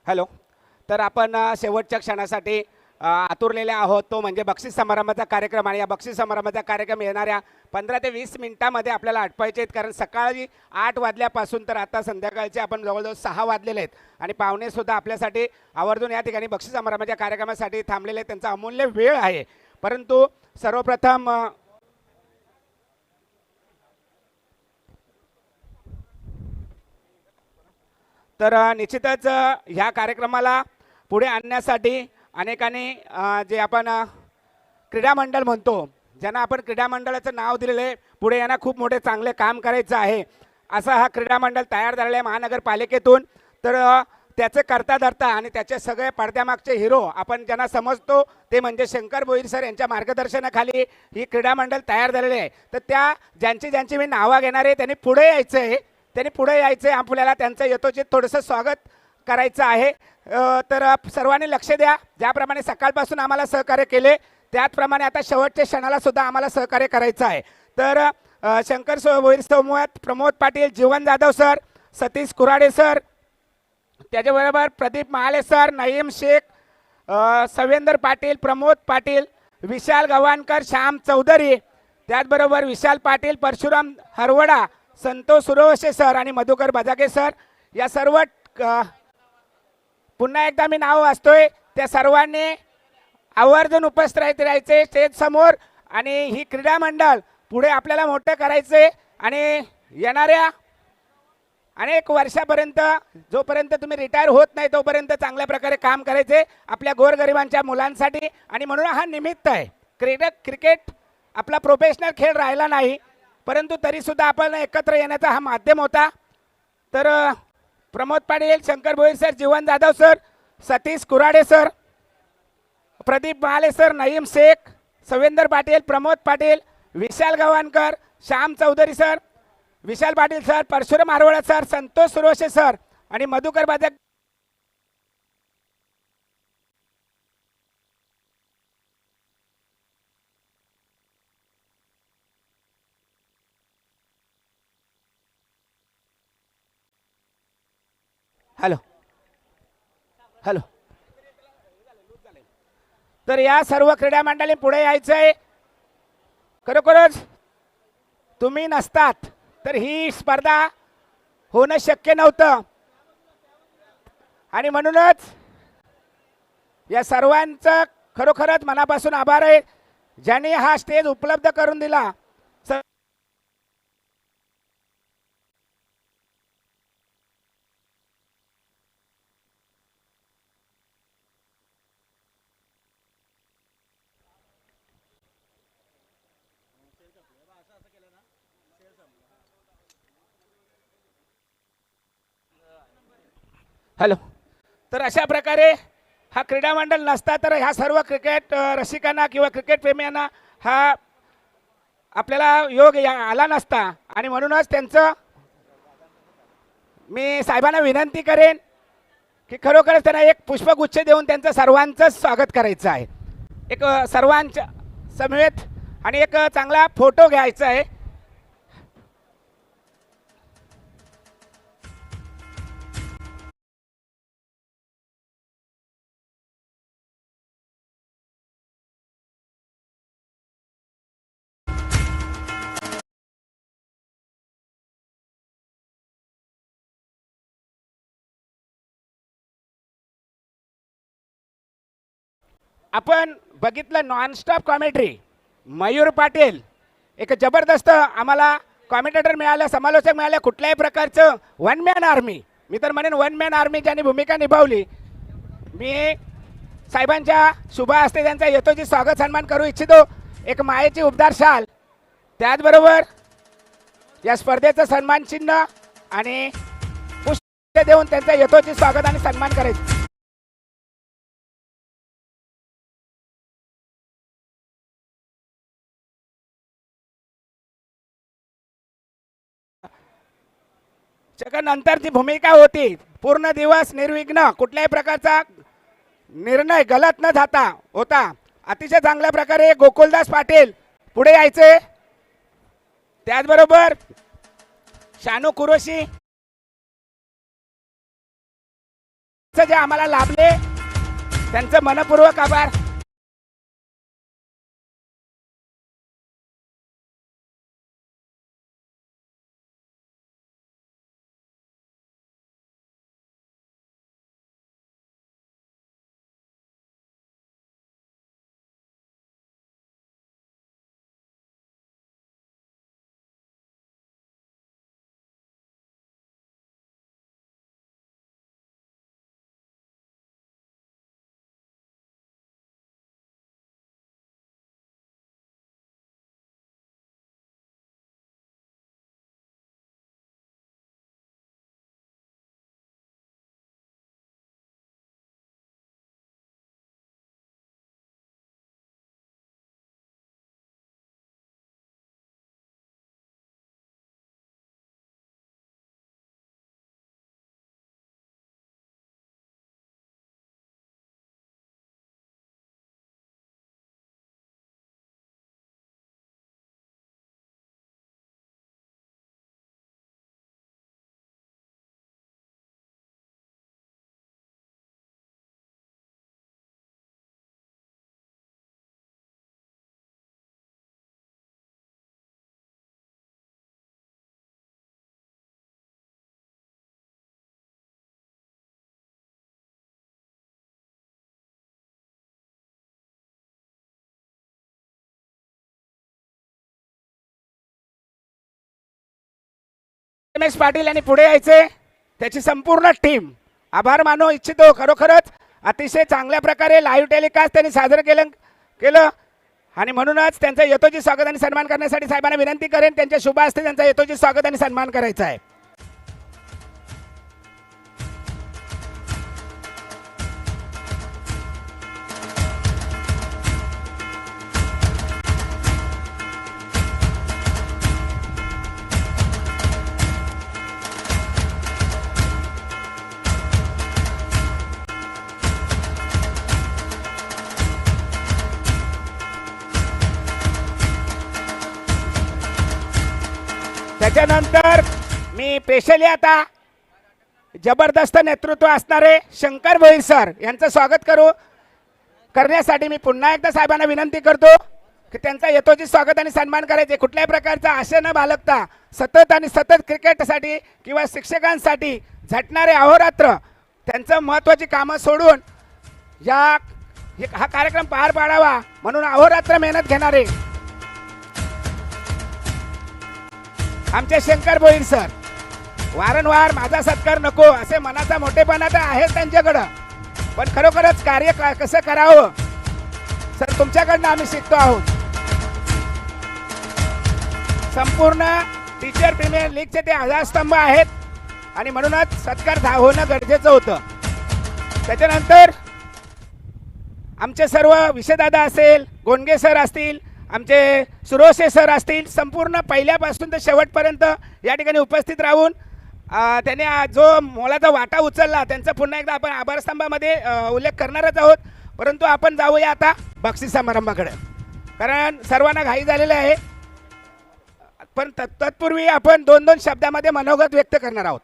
Hello. तर आपण शेवटच्या क्षणासाठी आतुरलेले आहोत, तो म्हणजे बक्षीस समारंभाचा कार्यक्रम. आणि या बक्षीस समारंभाचा कार्यक्रम येणाऱ्या 15 ते 20 मिनिटांमध्ये आपल्याला आटपायचे आहेत, कारण सकाळी 8 वाजल्यापासून तर आता संध्याकाळचे आपण जवळजवळ 6 वाजलेले आहेत आणि पाहुणेसुद्धा आपल्यासाठी आवर्जून या ठिकाणी बक्षीस समारंभाच्या कार्यक्रमासाठी थांबलेले आहेत. त्यांचा अमूल्य वेळ आहे. परंतु सर्वप्रथम तर निश्चितच ह्या कार्यक्रमाला पुढे आणण्यासाठी अनेकांनी जे आपण क्रीडा मंडळ म्हणतो, ज्यांना आपण क्रीडा मंडळाचं नाव दिलेलं आहे, पुढे यांना खूप मोठे चांगले काम करायचं आहे, असा हा क्रीडा मंडळ तयार झालेला आहे महानगरपालिकेतून. तर त्याचे करता धरता आणि त्याचे सगळे पडद्यामागचे हिरो आपण ज्यांना समजतो ते म्हणजे शंकर भोईर सर यांच्या मार्गदर्शनाखाली ही क्रीडा मंडळ तयार झालेले आहे. तर त्या ज्यांची मी नावं घेणार आहे त्यांनी पुढे यायचं आहे, आपल्याला त्यांचं यथोचित थोडंसं स्वागत करायचं आहे. तर सर्वांनी लक्ष द्या. ज्याप्रमाणे सकाळपासून आम्हाला सहकार्य केले त्याचप्रमाणे आता शेवटच्या क्षणाला सुद्धा आम्हाला सहकार्य करायचं आहे. तर शंकर भोईर समूहात प्रमोद पाटील, जीवन जाधव सर, सतीश कुराडे सर, त्याच्याबरोबर प्रदीप महाले सर, नईम शेख, सवेंदर पाटील, प्रमोद पाटील, विशाल गव्हाणकर, श्याम चौधरी, त्याचबरोबर विशाल पाटील, परशुराम हरवडा, संतोष सुरवशे सर आणि मधुकर बजागे सर, या सर्व पुन्हा एकदा मी नाव वाचतोय, त्या सर्वांनी आवर्जून उपस्थित राहायचे स्टेज समोर. आणि ही क्रीडा मंडळ पुढे आपल्याला मोठं करायचे आणि येणाऱ्या अनेक वर्षापर्यंत, जोपर्यंत तुम्ही रिटायर होत नाही तोपर्यंत चांगल्या प्रकारे काम करायचे आपल्या गोरगरिबांच्या मुलांसाठी. आणि म्हणून हा निमित्त आहे. क्रिकेट आपला प्रोफेशनल खेळ राहिला नाही, परंतु तरीसुद्धा आपण एकत्र येण्याचा हा माध्यम होता. तर Pramod Patil, Shankar Bhoir sir, Jeevan Jadhav sir, Satish Kurade sir, Pradeep Mahale sir, Naeem Shaikh, Savender Patil, Pramod Patil, Vishal Gavhankar, Shyam Chaudhari sir, Vishal Patil sir, Parshuram Harvada sir, Santosh Survashe sir आणि मधुकर बाजक. Hello hello. तर या सर्व क्रीडा मंडळी पुढे यायचं आहे. खरोखरच तुम्ही नसतात तर ही स्पर्धा होणं शक्य नव्हतं. आणि म्हणूनच या सर्वांचं खरोखरच मनापासून आभार आहे, ज्यांनी हा स्टेज उपलब्ध करून दिला. हॅलो. तर अशा प्रकारे हा क्रीडा मंडळ नसता तर ह्या सर्व क्रिकेट रसिकांना किंवा क्रिकेट प्रेमीयांना हा आपल्याला योग आला नसता. आणि म्हणूनच त्यांचं मी साहेबांना विनंती करेन की खरोखरच त्यांना एक पुष्पगुच्छ देऊन त्यांचं सर्वांचं स्वागत करायचं आहे, एक सर्वांच्या समेत, आणि एक चांगला फोटो घ्यायचा आहे. आपण बघितलं नॉनस्टॉप कॉमेंट्री, मयूर पाटील एक जबरदस्त आम्हाला कॉमेंटेटर मिळालं, समालोचक मिळाले. कुठल्याही प्रकारचं वन मॅन आर्मी, मी तर म्हणेन वन मॅन आर्मी ज्यांनी भूमिका निभावली. मी साहेबांच्या शुभ हस्ते त्यांचा यथोचित स्वागत सन्मान करू इच्छितो. एक मायेची उबदार शाल, त्याचबरोबर या स्पर्धेचं सन्मान चिन्ह आणि पुष्प देऊन त्यांचा यथोचित स्वागत आणि सन्मान करायचं. नंतरची भूमिका होती पूर्ण दिवस निर्विघ्न, कुठल्याही प्रकारचा निर्णय गलत न जाता होता. अतिशय चांगल्या प्रकारे गोकुलदास पाटील पुढे यायचे, त्याचबरोबर शानू कुरोशी, जे आम्हाला लाभले त्यांचं मनपूर्वक आभार. रमेश पाटील यांनी पुढे यायचे, त्याची संपूर्ण टीम आभार मानू इच्छितो. खरोखरच अतिशय चांगल्या प्रकारे लाईव्ह टेलिकास्ट त्यांनी सादर केलं आणि म्हणूनच त्यांचं यथोचित स्वागत आणि सन्मान करण्यासाठी साहेबांना विनंती करेन, त्यांच्या शुभ हस्ते त्यांचा यथोचित स्वागत आणि सन्मान करायचा आहे. त्याच्यानंतर मी स्पेशली आता जबरदस्त नेतृत्व असणारे शंकर भोईर सर यांचं स्वागत करण्यासाठी मी पुन्हा एकदा साहेबांना विनंती करतो की त्यांचा यथोचित स्वागत आणि सन्मान करायचे. कुठल्याही प्रकारचा आशय न बाळगता सतत क्रिकेटसाठी किंवा शिक्षकांसाठी झटणारे अहोरात्र त्यांचं महत्त्वाची कामं सोडून हा कार्यक्रम पार पाडावा म्हणून अहोरात्र मेहनत घेणारे आमचे शंकर भोईर सर. वारंवार माझा सत्कार नको असे मनाचा मोठेपणा तर आहे त्यांच्याकडं, पण खरोखरच कार्य कसं करावं सर तुमच्याकडनं आम्ही शिकतो आहोत. संपूर्ण टीचर प्रीमियर लीगचे ते आधारस्तंभ आहेत आणि म्हणूनच सत्कार होणं गरजेचं होतं. त्याच्यानंतर आमचे सर्व विषयदादा असेल, गोंडगे सर असतील, आमचे सुरोशे सर असतील, संपूर्ण पहिल्यापासून तर शेवटपर्यंत या ठिकाणी उपस्थित राहून त्यांनी जो मोलाचा वाटा उचलला त्यांचा पुन्हा एकदा आपण आभारस्तंभामध्ये उल्लेख करणारच आहोत. परंतु आपण जाऊया आता बक्षीस समारंभाकडे, कारण सर्वांना घाई झालेली आहे. पण तत्पूर्वी आपण 2-2 शब्दामध्ये मनोगत व्यक्त करणार आहोत.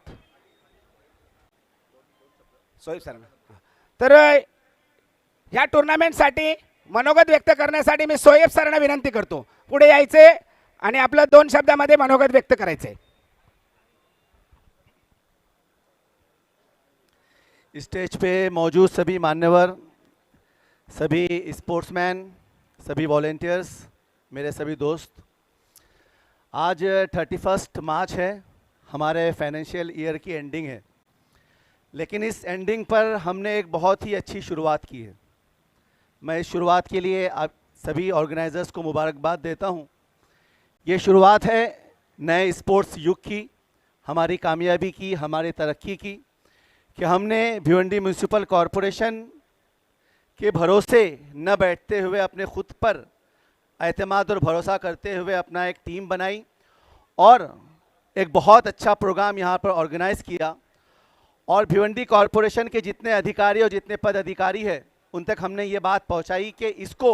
सोयीब सर, तर ह्या टुर्नामेंटसाठी मनोगत व्यक्त करण्यासाठी मी सोयब सरांना विनंती करतो पुढे यायचे आणि आपलं 2 शब्दामध्ये मनोगत व्यक्त करायचे. स्टेज पे मौजूद सभी मान्यवर, सभी स्पोर्ट्समैन, सभी वॉलेंटियर्स, मेरे सभी दोस्त, आज 31 मार्च है, हमारे फाइनेंशियल ईयर की एंडिंग है. लेकिन इस एंडिंग पर हमने एक बहुत ही अच्छी शुरुआत की है. मैं इस शुरुआत के लिए आप सभी ऑर्गेनाइजर्स को मुबारकबाद देता हूं. ये शुरुआत है नए स्पोर्ट्स युग की, हमारी कामयाबी की, हमारी तरक्की की, कि हमने भिवंडी म्यूनिसिपल कॉरपोरेशन के भरोसे न बैठते हुए अपने खुद पर एतमाद और भरोसा करते हुए अपना एक टीम बनाई और एक बहुत अच्छा प्रोग्राम यहाँ पर ऑर्गेनाइज़ किया. और भिवंडी कॉरपोरेशन के जितने अधिकारी और जितने पद अधिकारी हैं उन तक हमने ये बात पहुंचाई कि इसको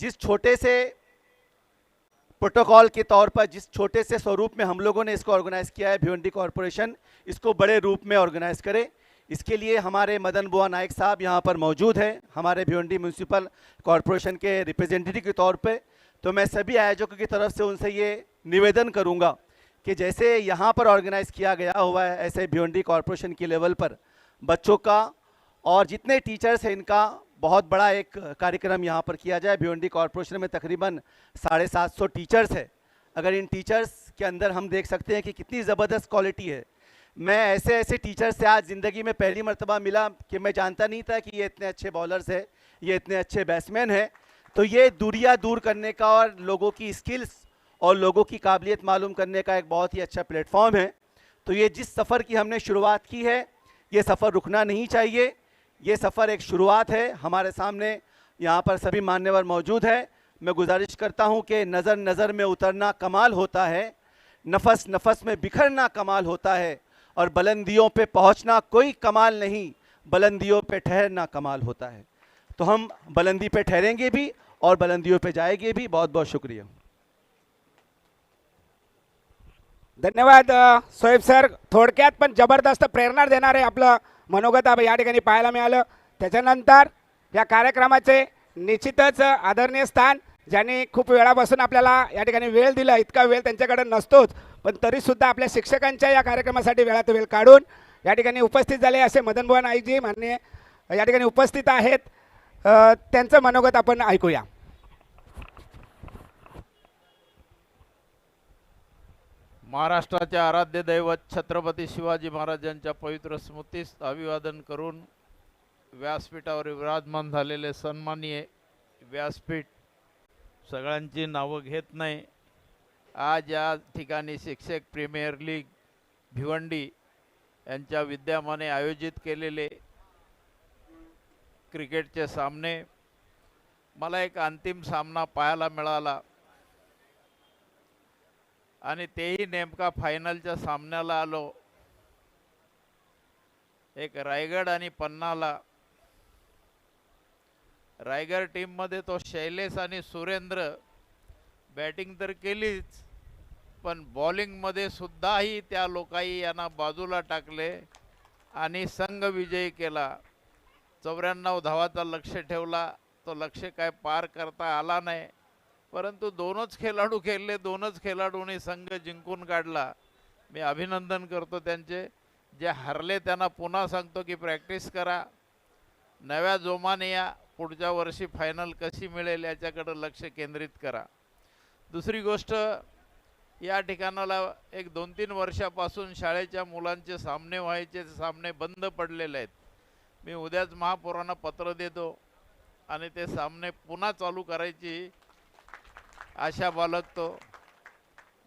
जिस छोटे से प्रोटोकॉल के तौर पर, जिस छोटे से स्वरूप में हम लोगों ने इसको ऑर्गेनाइज़ किया है, भिवंडी कॉरपोरेशन इसको बड़े रूप में ऑर्गेनाइज़ करे. इसके लिए हमारे मदन बुआ नायक साहब यहाँ पर मौजूद हैं, हमारे भिवंडी म्यूनसिपल कॉरपोरेशन के रिप्रेजेंटेटिव के तौर पे। तो मैं सभी आयोजकों की तरफ से उनसे ये निवेदन करूँगा कि जैसे यहाँ पर ऑर्गेनाइज़ किया गया हुआ है, ऐसे भिवंडी कॉरपोरेशन की लेवल पर बच्चों का और जितने टीचर्स हैं इनका बहुत बड़ा एक कार्यक्रम यहाँ पर किया जाए। भिवंडी कॉरपोरेशन में तकरीबन 750 टीचर्स है। अगर इन टीचर्स के अंदर हम देख सकते हैं कि कितनी ज़बरदस्त क्वालिटी है। मैं ऐसे टीचर से आज ज़िंदगी में पहली मर्तबा मिला कि मैं जानता नहीं था कि ये इतने अच्छे बॉलर्स हैं, ये इतने अच्छे बैट्समैन हैं। तो ये दूरियां दूर करने का और लोगों की स्किल्स और लोगों की काबिलियत मालूम करने का एक बहुत ही अच्छा प्लेटफॉर्म है। तो ये जिस सफ़र की हमने शुरुआत की है, ये सफ़र रुकना नहीं चाहिए। ये सफ़र एक शुरुआत है। हमारे सामने यहाँ पर सभी मान्यवर मौजूद हैं। मैं गुजारिश करता हूँ कि नज़र नज़र में उतरना कमाल होता है, नफस नफस में बिखरना कमाल होता है, और बुलंदियों पे पहुँचना कोई कमाल नहीं, बुलंदियों पे ठहरना कमाल होता है। तो हम बुलंदी पे ठहरेंगे भी और बुलंदियों पे जाएंगे भी। बहुत बहुत शुक्रिया। धन्यवाद सोहेब सर. थोडक्यात पण जबरदस्त प्रेरणा देणारे आपलं मनोगत या ठिकाणी पाहायला मिळालं. त्याच्यानंतर या कार्यक्रमाचे निश्चितच आदरणीय स्थान, ज्यांनी खूप वेळापासून आपल्याला या ठिकाणी वेळ दिला, इतका वेळ त्यांच्याकडे नसतोच, पण तरीसुद्धा आपल्या शिक्षकांच्या या कार्यक्रमासाठी वेळात वेळ काढून या ठिकाणी उपस्थित झाले असे मदनबुवा नाईकजी माननीय या ठिकाणी उपस्थित आहेत. त्यांचं मनोगत आपण ऐकूया. महाराष्ट्राचे आराध्य दैवत छत्रपती शिवाजी महाराजांच्या पवित्र स्मृतीस अभिवादन करून व्यासपीठावर विराजमान झालेले सन्माननीय व्यासपीठ, सगळ्यांची नावं घेत नाही. आज या ठिकाणी शिक्षक प्रीमियर लीग भिवंडी यांच्या विद्यमाने आयोजित केलेले क्रिकेटचे सामने, मला एक अंतिम सामना पाहायला मिळाला आणि तेही नेमका फायनलच्या सामन्याला आलो. एक रायगड आणि पन्नाला. रायगड टीममध्ये तो शैलेश आणि सुरेंद्र बॅटिंग तर केलीच, पण बॉलिंगमध्ये सुद्धाही त्या लोकांनी यांना बाजूला टाकले आणि संघ विजयी केला. 94 धावाचा लक्ष्य ठेवला. तो लक्ष्य काय पार करता आला नाही, परंतु दोनच खेळाडू खेळले, दोनच खेळाडूंनी संघ जिंकून काढला. मी अभिनंदन करतो त्यांचे. जे हरले त्यांना पुन्हा सांगतो की प्रॅक्टिस करा, नव्या जोमाने या, पुढच्या वर्षी फायनल कशी मिळेल याच्याकडे लक्ष केंद्रित करा. दुसरी गोष्ट, या ठिकाणाला एक 2-3 वर्षापासून शाळेच्या मुलांचे सामने व्हायचे, सामने बंद पडलेले आहेत. मी उद्याच महापौरांना पत्र देतो आणि ते सामने पुन्हा चालू करायची आशा बाळगतो.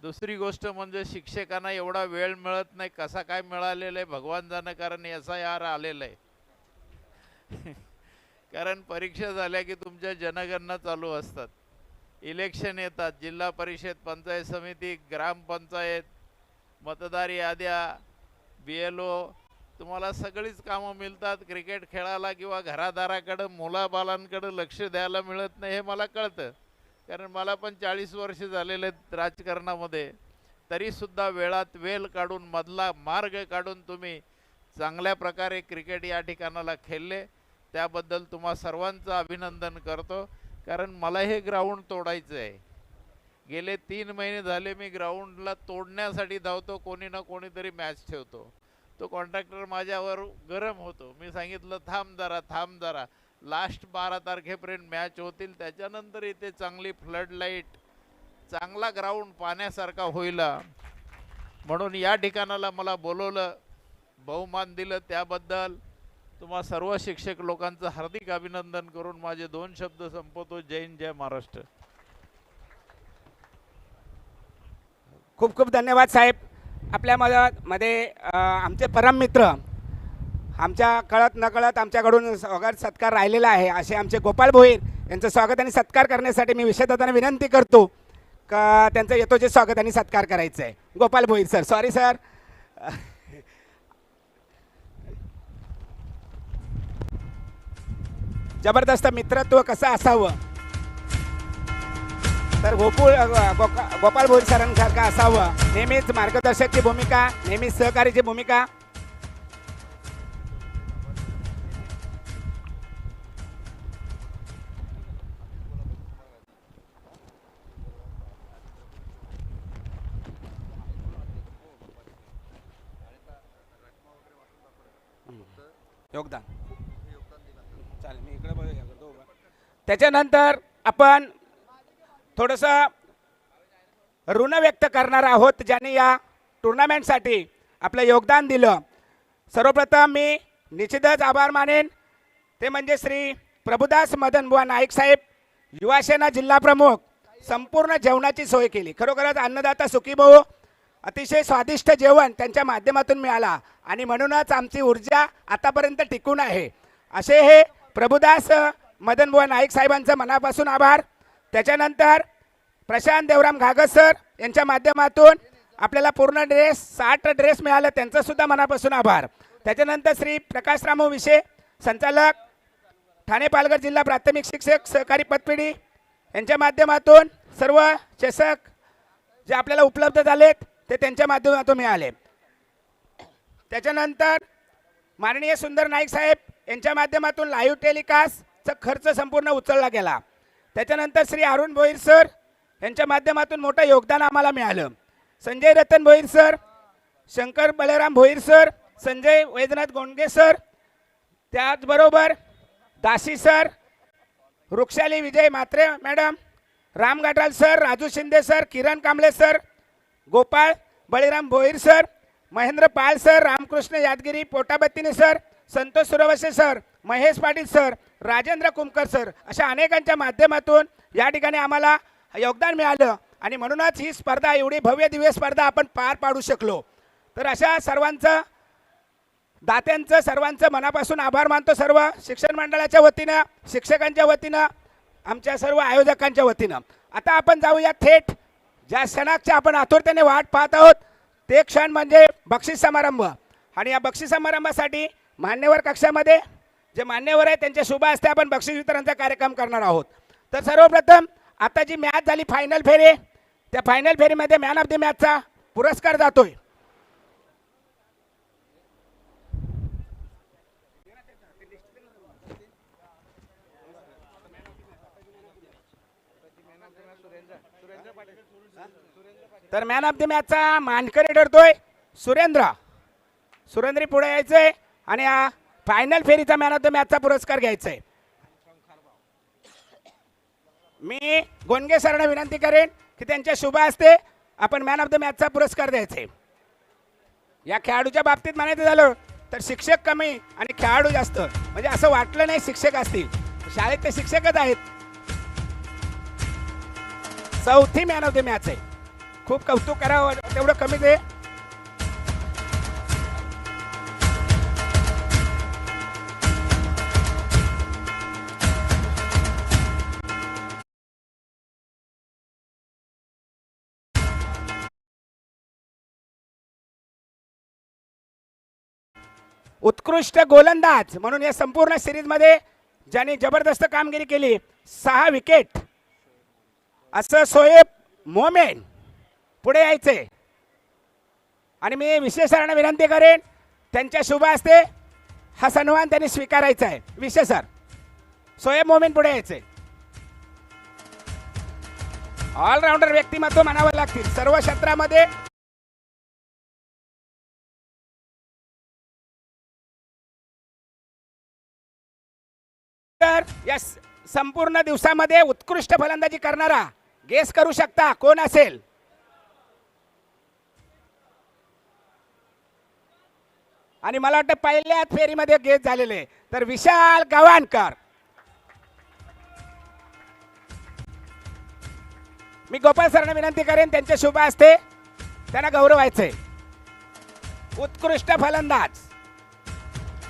दुसरी गोष्ट म्हणजे शिक्षकांना एवढा वेळ मिळत नाही. कसा काय मिळालेला आहे भगवान जाणे, कारण SIR आलेलं आहे. कारण परीक्षा झाल्या की तुमच्या जनगणना चालू असतात, इलेक्शन येतात, जिल्हा परिषद, पंचायत समिती, ग्रामपंचायत, मतदार याद्या, BLO, तुम्हाला सगळीच कामं मिळतात. क्रिकेट खेळायला किंवा घरादाराकडे मुलाबालांकडे लक्ष द्यायला मिळत नाही, हे मला कळतं. कारण मला पण 40 वर्ष झालेले आहेत राजकारणामध्ये. तरीसुद्धा वेळात वेळ काढून, मधला मार्ग काढून तुम्ही चांगल्या प्रकारे क्रिकेट या ठिकाणाला खेळले, त्याबद्दल तुम्हा सर्वांचं अभिनंदन करतो. कारण मला हे ग्राउंड तोडायचं आहे. गेले 3 महिने झाले मी ग्राउंडला तोडण्यासाठी धावतो. कोणी ना कोणीतरी मॅच ठेवतो. तो कॉन्ट्रॅक्टर माझ्यावर गरम होतो. मी सांगितलं थांब जरा, लास्ट 12 तारखेपर्यंत मॅच होतील, त्याच्यानंतर इथे चांगली फ्लड लाईट, चांगला ग्राउंड पाण्यासारखा होईल म्हणून या ठिकाणाला मला बोलवलं, बहुमान दिलं. त्याबद्दल तुम्हा सर्व शिक्षक लोकांचं हार्दिक अभिनंदन करून माझे 2 शब्द संपवतो. जय हिंद, जय महाराष्ट्र. खूप खूप धन्यवाद साहेब. आपल्या मध्ये आमचे परम मित्र, आमच्या कळत नकळत आमच्याकडून स्वागत सत्कार राहिलेला आहे असे आमचे गोपाल भोईर यांचं स्वागत आणि सत्कार करण्यासाठी मी विशेषतः विनंती करतो का त्यांचं यथोचित स्वागत आणि सत्कार करायचं आहे. Gopal Bhoir sir. Sorry sir. जबरदस्त मित्रत्व कसं असावं तर गोपाल भोईर सरांसारखं असावं. नेहमीच मार्गदर्शकची भूमिका, नेहमीच सहकार्याची भूमिका. योगदान चालेल, मी इकडे करतो उभा. त्याच्यानंतर आपण थोडंसं ऋण व्यक्त करणार आहोत ज्यांनी या टुर्नामेंटसाठी आपलं योगदान दिलं. सर्वप्रथम मी निश्चितच आभार मानेन ते म्हणजे श्री प्रभुदास मदनबुवा नाईक साहेब, युवासेना जिल्हा प्रमुख. संपूर्ण जेवणाची सोय केली. खरोखरच अन्नदाता सुखी भाऊ, अतिशय स्वादिष्ट जेवण त्यांच्या माध्यमातून मिळाला आणि म्हणूनच आमची ऊर्जा आतापर्यंत टिकून आहे. असे हे प्रभुदास मदनबुवा नाईक साहेबांचं मनापासून आभार. त्याच्यानंतर प्रशांत देवराम घागत सर यांच्या माध्यमातून आपल्याला पूर्ण ड्रेस 60 ड्रेस मिळालं, त्यांचं सुद्धा मनापासून आभार. त्याच्यानंतर श्री प्रकाशराम विषे, संचालक ठाणे पालघर जिल्हा प्राथमिक शिक्षक सहकारी पतपेढी यांच्या माध्यमातून सर्व चषक जे आपल्याला उपलब्ध झालेत ते त्यांच्या माध्यमातून मिळाले. त्याच्यानंतर माननीय सुंदर नाईक साहेब यांच्या माध्यमातून लाईव्ह टेलिकास्टचा खर्च संपूर्ण उचलला गेला. त्याच्यानंतर श्री अरुण भोईर सर यांच्या माध्यमातून मोठं योगदान आम्हाला मिळालं. Sanjay Ratan Bhoir sir, Shankar Balram Bhoir sir, Sanjay Vaidyanath Gondge sir, त्याचबरोबर Dasi sir, Vrushali Vijay Mhatre madam, Ram Gathal sir, Raju Shinde sir, Kiran Kamble sir, Gopal Baliram Bhoir sir, Mahendra Pal sir, Ramkrishna Yadgiri Potabattine sir, Santosh Survase sir, Mahesh Patil sir, Rajendra Kumkar sir, अशा अनेकांच्या माध्यमातून या ठिकाणी आम्हाला योगदान मिळालं आणि म्हणूनच ही स्पर्धा, एवढी भव्य दिव्य स्पर्धा आपण पार पाडू शकलो. तर अशा सर्वांचं, दात्यांचं सर्वांचं मनापासून आभार मानतो. सर्व शिक्षण मंडळाच्या वतीनं, शिक्षकांच्या वतीनं, आमच्या सर्व आयोजकांच्या वतीनं. आता आपण जाऊया थेट ज्या क्षणाची आपण आतुरतेने वाट पाहत आहोत ते क्षण म्हणजे बक्षीस समारंभ. आणि या बक्षीस समारंभासाठी मान्यवर कक्षामध्ये जे मान्यवर आहेत त्यांच्या शुभ हस्ते आपण बक्षीस वितरणाचा कार्यक्रम करणार आहोत. तर सर्वप्रथम आता जी मॅच झाली फायनल फेरी, त्या फायनल फेरीमध्ये मॅन ऑफ द मॅचचा पुरस्कार जातोय. तर मॅन ऑफ द मॅचचा मानकरी ठरतोय सुरेंद्र. सुरेंद्री पुढे यायचंय आणि हा फायनल फेरीचा मॅन ऑफ द मॅचचा पुरस्कार घ्यायचा आहे. मी गोंडगे सरांना विनंती करेन की त्यांच्या शुभ हस्ते आपण मॅन ऑफ द मॅचचा पुरस्कार द्यायचे. या खेळाडूच्या बाबतीत म्हणायचं झालं तर शिक्षक कमी आणि खेळाडू जास्त, म्हणजे असं वाटलं नाही शिक्षक असतील, शाळेत ते शिक्षकच आहेत. चौथी मॅन ऑफ द मॅच आहे. खूप कौतुक करावं तेवढं कमीच आहे. उत्कृष्ट गोलंदाज म्हणून या संपूर्ण सिरीजमध्ये ज्यांनी जबरदस्त कामगिरी केली, 6 विकेट, असं शोएब मोमेन पुढे यायचे. आणि मी विशेषरांना विनंती करेन त्यांच्या शुभ हस्ते हा सन्मान त्यांनी स्वीकारायचा आहे. विशेष सर शोएब मोमेन पुढे यायचे. ऑलराऊंडर व्यक्तिमत्व म्हणावं लागतील सर्व क्षेत्रामध्ये. तर या संपूर्ण दिवसामध्ये उत्कृष्ट फलंदाजी करणारा गेस करू शकता कोण असेल? आणि मला वाटतं पहिल्याच फेरीमध्ये गेस झालेले तर विशाल गव्हाणकर. मी गोपाळ सरांना विनंती करेन त्यांच्या शुभ हस्ते त्यांना गौरवायचे. उत्कृष्ट फलंदाज,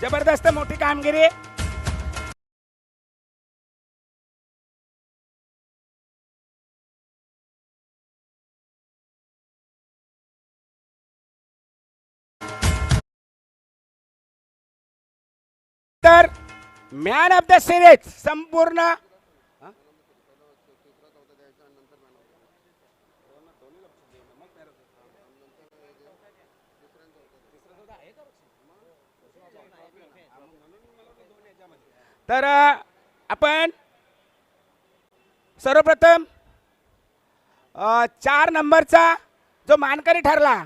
जबरदस्त मोठी कामगिरी. तर मॅन ऑफ द सिरीज संपूर्ण तर आपण सर्वप्रथम 4 नंबरचा जो मानकरी ठरला,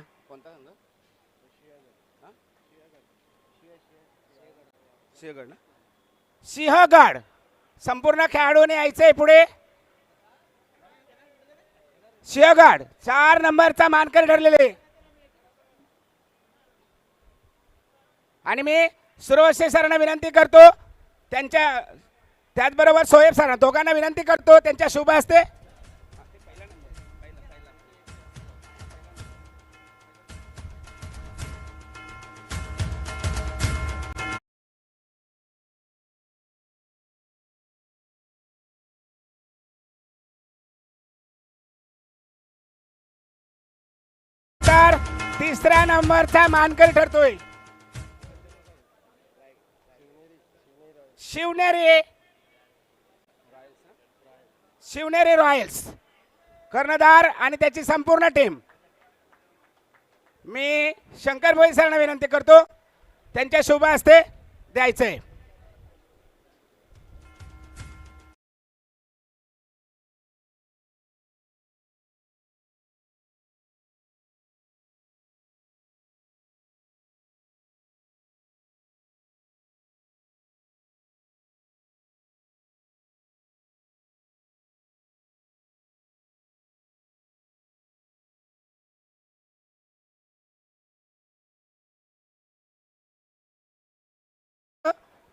सिंहगड. संपूर्ण खेळाडूने यायचंय पुढे. सिंहगड 4 नंबरचा मानकरी ठरलेले. आणि मी सुरवशे सरांना विनंती करतो, त्यांच्या त्याचबरोबर सोहेब सरांना, दोघांना विनंती करतो त्यांच्या शुभ हस्ते. तर 3ऱ्या नंबरचा मानकरी ठरतोय शिवनेरी रॉयल्स कर्णधार आणि त्याची संपूर्ण टीम. मी शंकर भोई सरांना विनंती करतो त्यांच्या शुभ हस्ते द्यायचंय.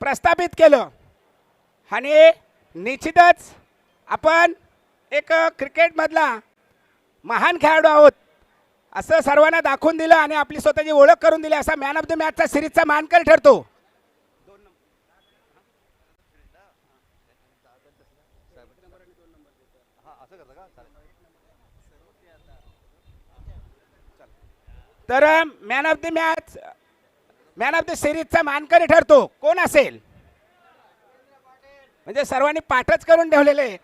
प्रस्थापित केलं आणि निश्चितच आपण एक क्रिकेटमधला महान खेळाडू आहोत असं सर्वांना दाखवून दिलं आणि आपली स्वतःची ओळख करून दिली. असा मॅन ऑफ द मॅचचा सिरीजचा मानकरी ठरतो. तर मॅन ऑफ द सिरीजचा मानकरी ठरतो कोण असेल, म्हणजे सर्वांनी पाठच करून ठेवलेले.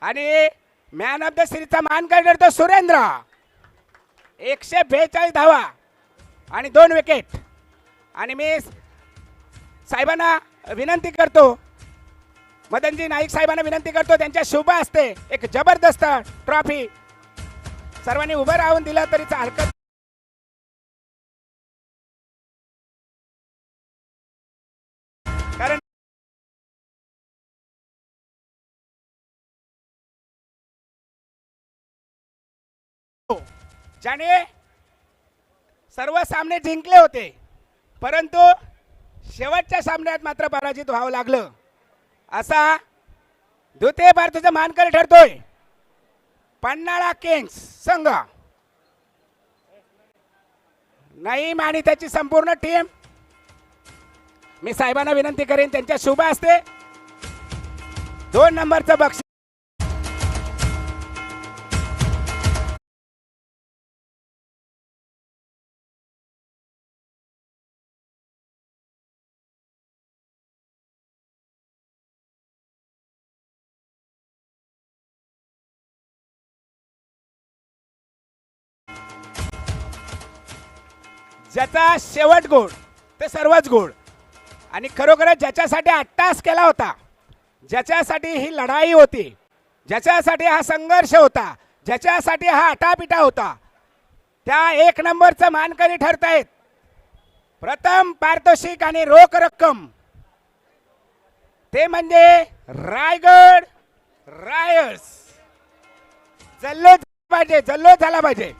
आणि मॅन ऑफ द सिरीजचा मानकरी ठरतो सुरेंद्र. 142 धावा आणि 2 विकेट. आणि मी साहेबांना विनंती करतो, मदनजी नाईक साहेबांना विनंती करतो त्यांच्या शुभ हस्ते एक जबरदस्त ट्रॉफी सर्वांनी उभं राहून दिला तरी हरकत. कारण ज्याने सर्व सामने जिंकले होते परंतु शेवटच्या सामन्यात मात्र पराजित व्हावं लागलं, असा द्वितीय भारताचा मानकरी ठरतोय पन्हाळा किंग्स संघ. नईम आणि त्याची संपूर्ण टीम. मी साहेबांना विनंती करेन त्यांच्या शुभ हस्ते 2 नंबरचं बक्षीस. ज्याचा शेवट गोड ते सर्वच गोड. आणि खरोखरच ज्याच्यासाठी अट्टास केला होता, ज्याच्यासाठी ही लढाई होती, ज्याच्यासाठी हा संघर्ष होता, ज्याच्यासाठी हा अटापिटा होता, त्या 1 नंबरचं मानकरी ठरतायत. प्रथम पारितोषिक आणि रोख रक्कम ते म्हणजे रायगड रायर्स. जल्लोष झाला पाहिजे.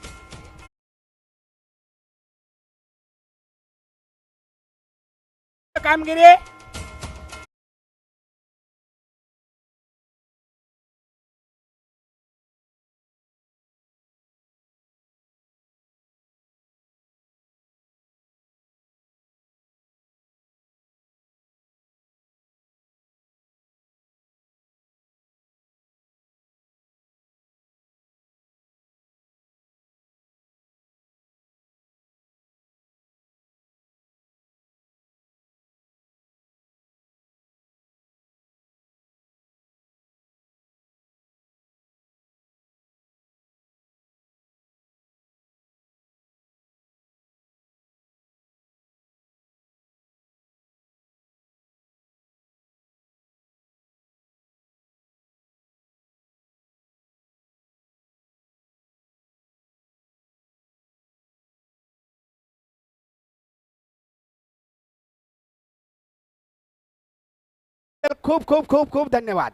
कामगिरी तर खूप खूप खूप खूप धन्यवाद.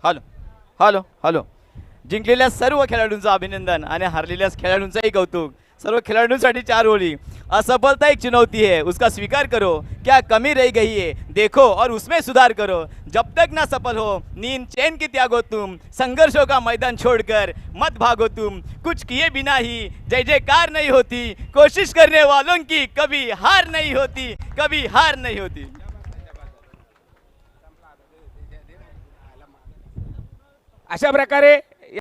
Hello hello hello. जिंकलेल्या सर्व खेळाडूंचं अभिनंदन आणि हारलेल्या खेळाडूंचंही कौतुक. सर्व खिलाड़ियों 4 ओली. असफलता एक चुनौती है, उसका स्वीकार करो. क्या कमी रह गई है देखो और उसमें सुधार करो. जब तक ना सफल हो नींद चैन की त्यागो तुम. संघर्षों का मैदान छोड़कर मत भागो तुम. कुछ किए बिना ही जय जयकार नहीं होती. कोशिश करने वालों की कभी हार नहीं होती, कभी हार नहीं होती. अशा प्रकारे